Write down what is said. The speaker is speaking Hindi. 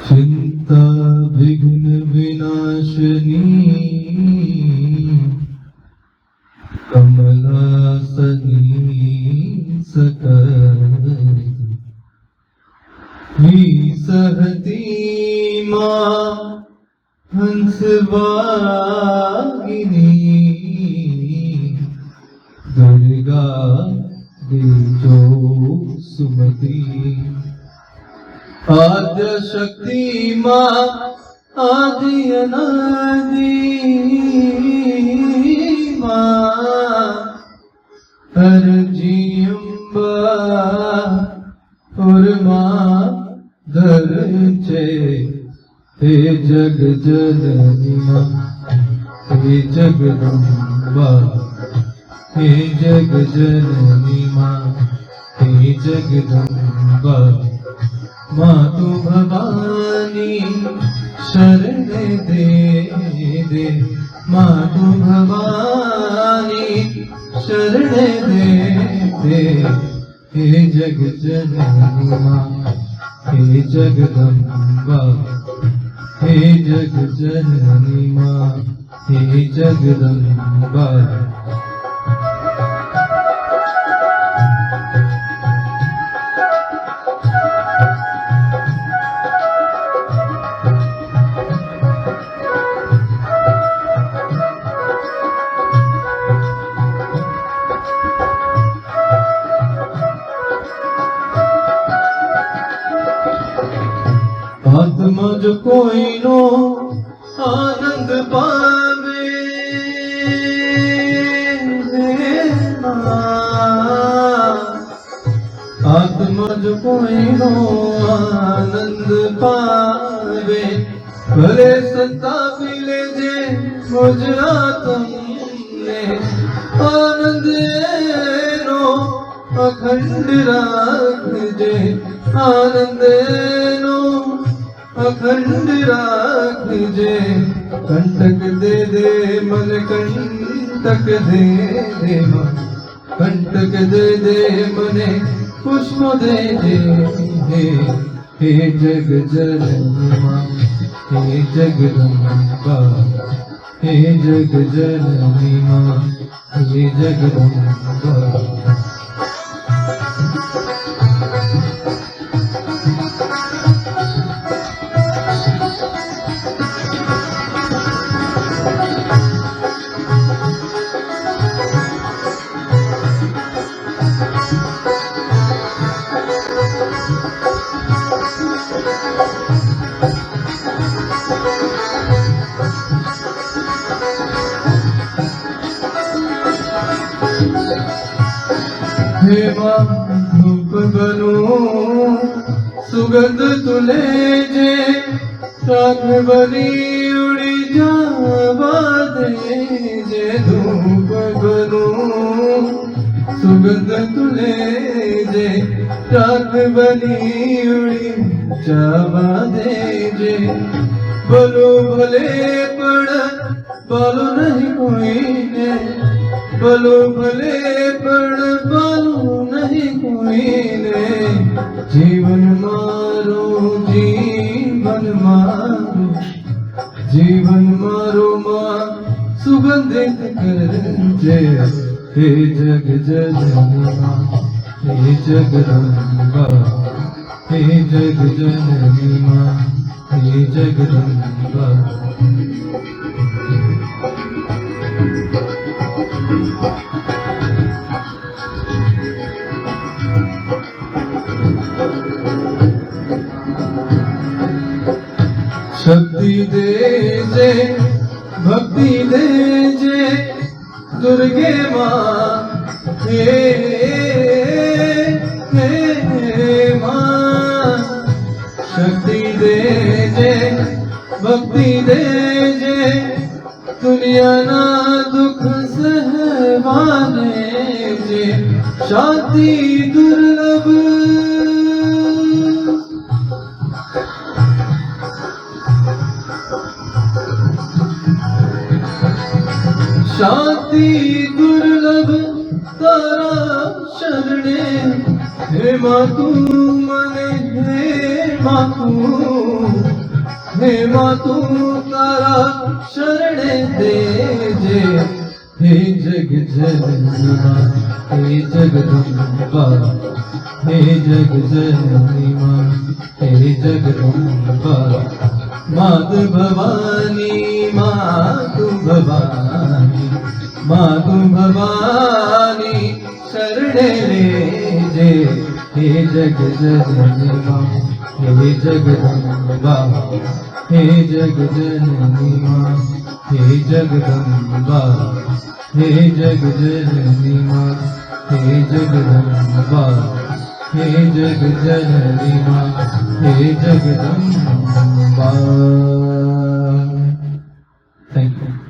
चिंता विघ्न विनाशिनी कमलासनी सकल ही सहती माँ हंसवागिनी दुर्गा देजो सुमति आद्य शक्ति माँ आदि अनादि माँ हर जियम्बा और माँ धर चे हे जग जननी माँ हे जगदम्बा हे जग जननी माँ हे जगदम्बा माँ तू भवानी शरण दे दे माँ तू भवानी शरण दे दे हे जग जननी माँ हे जगदम्बा हे जग जननी माँ हे जगदम्बा आत्मा जो कोई नो आनंद पावे आत्मा जो कोई नो आनंद पावे भले संताप ले जे मुझ आत्म ने आनंद नो अखंड राख जे आनंद नो अखंड राख जे कंटक दे दे मन कंटक दे दे मन कंटक दे दे मने पुष्प दे दे हे जग जननी माँ हे जगदम्बा हे जग जननी माँ हे जगदम्बा हे माँ धूप बनूं सुगंध तुले जे राख बनी उड़ी जावा दे जे धूप बनूं सुगंध तुले जे राख बनी उड़ी जावा दे जे बोलो भले पड़ बोलो नहीं कोई ने बोलो भले पड़ बोलो नहीं कोई ने जीवन मारो जीवन मारो माँ सुगंधित कर जे हे जग जननी माँ हे जगदम्बा हे जग जननी माँ हे जगदम्बा शक्ति दे जे भक्ति दे जे दुर्गे माँ हे माँ शक्ति दे जे भक्ति दे जे दुनिया ना दुख सहवाने जे शांति दुर्लभ शांति दुर्लभ तारा शरणे हे मातु मने हे मातु हे माँ तू तारा शरण देजे, हे जग जननी माँ, हे जगदम्बा, हे जग जननी माँ, हे जगदम्बा। मातु भवानी, मातु भवानी, मातु भवानी शरणे लेजे, हे जग जननी माँ, हे जगदम्बा, हे जग जननी माँ, हे जगदम्बा, हे जग जननी माँ, हे जगदम्बा, हे जग जननी माँ, हे जगदम्बा। Thank you.